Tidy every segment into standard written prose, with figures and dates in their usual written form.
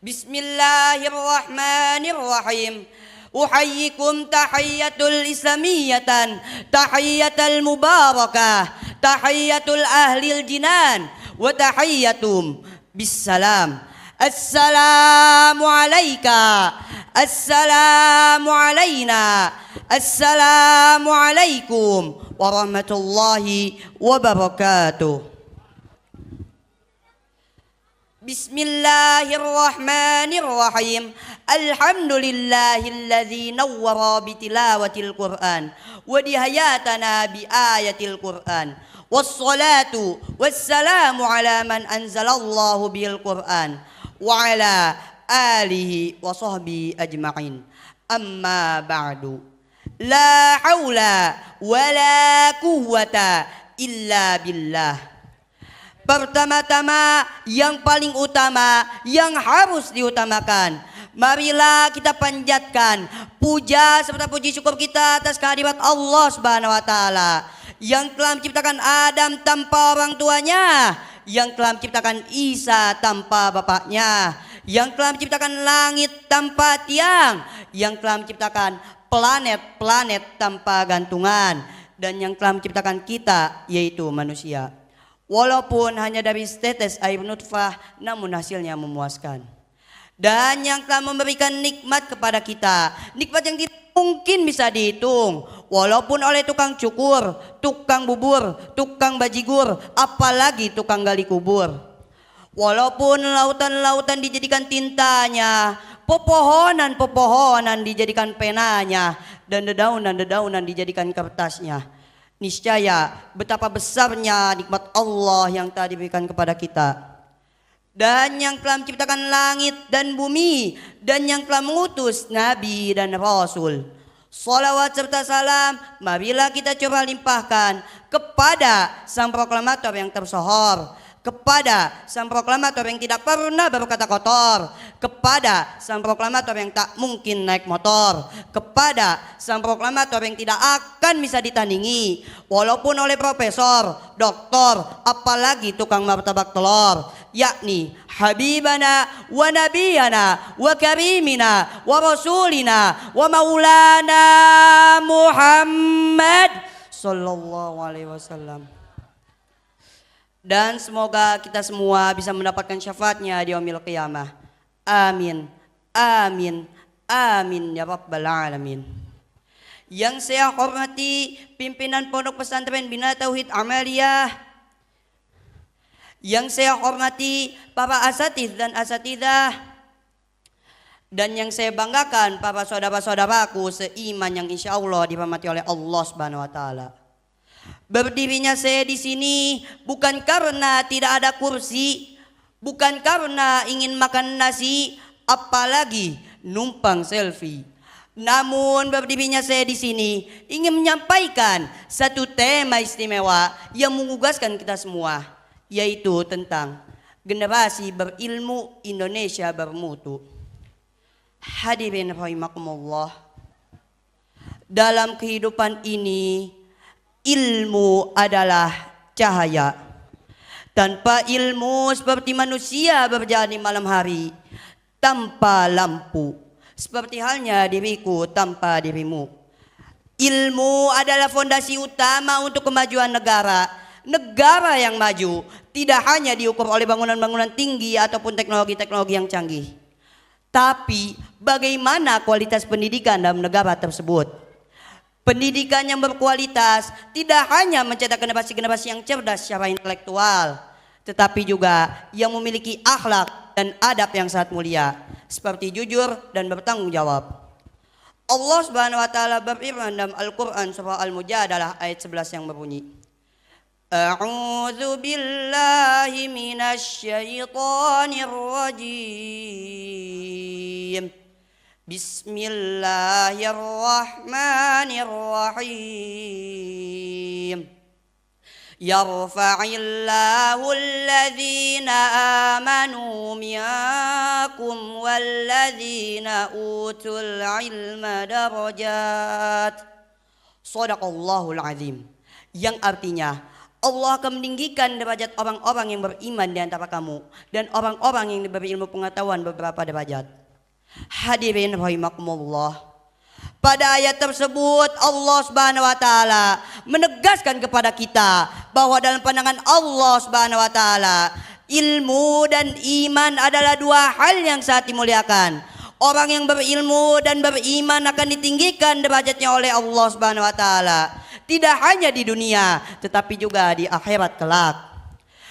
Bismillahirrahmanirrahim. Uhayyikum tahiyyatul islamiyatan, tahiyyatul mubarakah, tahiyyatul ahlil jinan, wa tahiyyatum bissalam. Assalamu alayka, assalamu alayna, assalamu alaikum warahmatullahi wabarakatuh. Bismillahirrahmanirrahim. Alhamdulillahilladzi nawwara bitilawatil Qur'an wa dihayatana bi ayatil Qur'an. Wassalatu wassalamu ala man anzalallahu bil Qur'an wa ala alihi wa sahbihi ajma'in. Amma ba'du. La haula wa la quwwata illa billah. Pertama-tama, yang paling utama, yang harus diutamakan, marilah kita panjatkan puja serta puji syukur kita atas kehadirat Allah Subhanahu wa taala yang telah menciptakan Adam tanpa orang tuanya, yang telah menciptakan Isa tanpa bapaknya, yang telah menciptakan langit tanpa tiang, yang telah menciptakan planet-planet tanpa gantungan, dan yang telah menciptakan kita yaitu manusia. Walaupun hanya dari setetes air nutfah, namun hasilnya memuaskan. Dan yang telah memberikan nikmat kepada kita, nikmat yang tidak mungkin bisa dihitung. Walaupun oleh tukang cukur, tukang bubur, tukang bajigur, apalagi tukang gali kubur. Walaupun lautan-lautan dijadikan tintanya, pepohonan-pepohonan dijadikan penanya, dan dedaunan-dedaunan dijadikan kertasnya. Niscaya betapa besarnya nikmat Allah yang telah diberikan kepada kita. Dan yang telah menciptakan langit dan bumi, dan yang telah mengutus Nabi dan Rasul. Salawat serta salam marilah kita coba limpahkan kepada sang proklamator yang tersohor, kepada sang proklamator yang tidak pernah berkata kotor, kepada sang proklamator yang tak mungkin naik motor, kepada sang proklamator yang tidak akan bisa ditandingi walaupun oleh profesor, doktor, apalagi tukang martabak telur, yakni habibana wa nabiyana wa karimina wa rasulina wa maulana Muhammad sallallahu alaihi wasallam. Dan semoga kita semua bisa mendapatkan syafaatnya di yaumil qiyamah. Amin, amin, amin ya rabbal alamin. Yang saya hormati pimpinan Pondok Pesantren Bina Tauhid Amaliyah, yang saya hormati para asatidz dan asatidzah, dan yang saya banggakan para saudara-saudaraku seiman yang insya Allah dirahmati oleh Allah Subhanahu wa taala. Berdirinya saya di sini bukan karena tidak ada kursi, bukan karena ingin makan nasi, apalagi numpang selfie. Namun berdirinya saya di sini ingin menyampaikan satu tema istimewa yang mengugaskan kita semua, yaitu tentang generasi berilmu Indonesia bermutu. Hadirin rahimakumullah, dalam kehidupan ini ilmu adalah cahaya. Tanpa ilmu seperti manusia berjalan di malam hari tanpa lampu, seperti halnya diriku tanpa dirimu. Ilmu adalah fondasi utama untuk kemajuan negara. Negara yang maju tidak hanya diukur oleh bangunan-bangunan tinggi ataupun teknologi-teknologi yang canggih, tapi bagaimana kualitas pendidikan dalam negara tersebut. Pendidikan yang berkualitas tidak hanya mencetak generasi-generasi yang cerdas secara intelektual, tetapi juga yang memiliki akhlak dan adab yang sangat mulia, seperti jujur dan bertanggung jawab. Allah Subhanahu wa taala berfirman dalam Al-Qur'an surah Al-Mujadalah ayat 11 yang berbunyi, A'udzu billahi minasy syaithanir rajim. Bismillahirrahmanirrahim. Yarfa'illahu alladhina amanu minkum walladhina utul ilma darajat. Shadaqallahul azim. Yang artinya Allah akan meninggikan derajat orang-orang yang beriman di antara kamu dan orang-orang yang diberi ilmu pengetahuan beberapa derajat. Hadirin rahimakumullah. Pada ayat tersebut Allah Subhanahu wa taala menegaskan kepada kita bahwa dalam pandangan Allah Subhanahu wa taala ilmu dan iman adalah dua hal yang sangat dimuliakan. Orang yang berilmu dan beriman akan ditinggikan derajatnya oleh Allah Subhanahu wa taala, tidak hanya di dunia tetapi juga di akhirat kelak.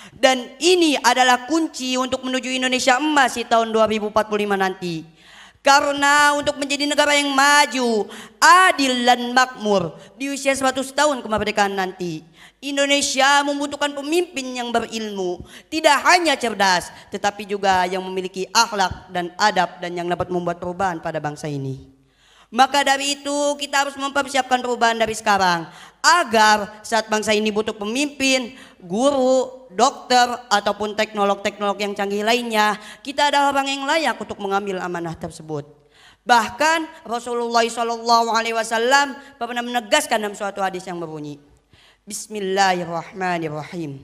Dan ini adalah kunci untuk menuju Indonesia emas di tahun 2045 nanti. Karena untuk menjadi negara yang maju, adil dan makmur di usia 100 tahun kemerdekaan nanti, Indonesia membutuhkan pemimpin yang berilmu, tidak hanya cerdas tetapi juga yang memiliki akhlak dan adab dan yang dapat membuat perubahan pada bangsa ini. Maka dari itu kita harus mempersiapkan perubahan dari sekarang agar saat bangsa ini butuh pemimpin, guru, dokter ataupun teknolog-teknolog yang canggih lainnya, kita adalah orang yang layak untuk mengambil amanah tersebut. Bahkan Rasulullah SAW pernah menegaskan dalam suatu hadis yang berbunyi, Bismillahirrahmanirrahim.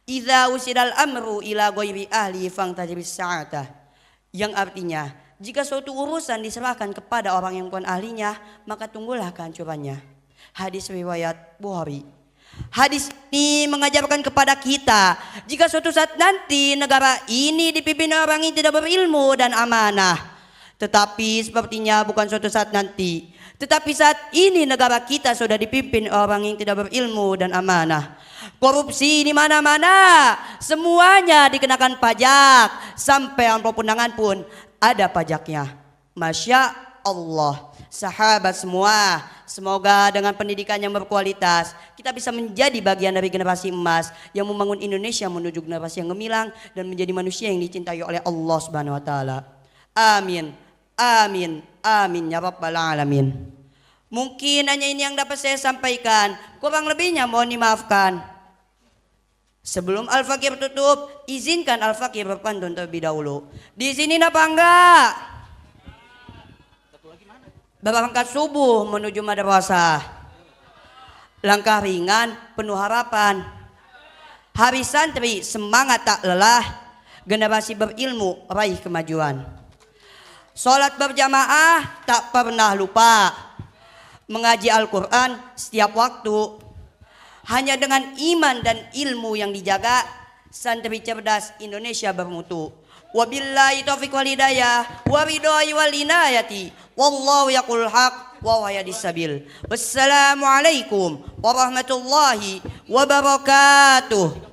Idza usidal amru ila ghairi ahli fangtajibis sa'atah. Yang artinya, jika suatu urusan diserahkan kepada orang yang bukan ahlinya, maka tunggulah kehancurannya. Hadis riwayat Bukhari. Hadis ini mengajarkan kepada kita, jika suatu saat nanti negara ini dipimpin orang yang tidak berilmu dan amanah, tetapi sepertinya bukan suatu saat nanti, tetapi saat ini negara kita sudah dipimpin orang yang tidak berilmu dan amanah. Korupsi di mana-mana, semuanya dikenakan pajak, sampai amplop undangan pun ada pajaknya. Masya Allah. Sahabat semua, semoga dengan pendidikan yang berkualitas kita bisa menjadi bagian dari generasi emas yang membangun Indonesia menuju generasi yang gemilang dan menjadi manusia yang dicintai oleh Allah Subhanahu wa taala. Amin. Amin. Amin ya rabbal alamin. Mungkin hanya ini yang dapat saya sampaikan, kurang lebihnya mohon dimaafkan. Sebelum Al-Fakir tutup, izinkan Al-Fakir berpantun terlebih dahulu. Di sini apa enggak? Berangkat subuh menuju madrasah. Langkah ringan penuh harapan. Hari santri semangat tak lelah. Generasi berilmu raih kemajuan. Sholat berjamaah tak pernah lupa. Mengaji Al-Quran setiap waktu. Hanya dengan iman dan ilmu yang dijaga, santri cerdas Indonesia bermutu. Wabillahi taufiq wal hidayah wa ridhai wal inayati. Wallahu yaqul haq wa huwa yahdis sabil. Wassalamualaikum warahmatullahi wabarakatuh.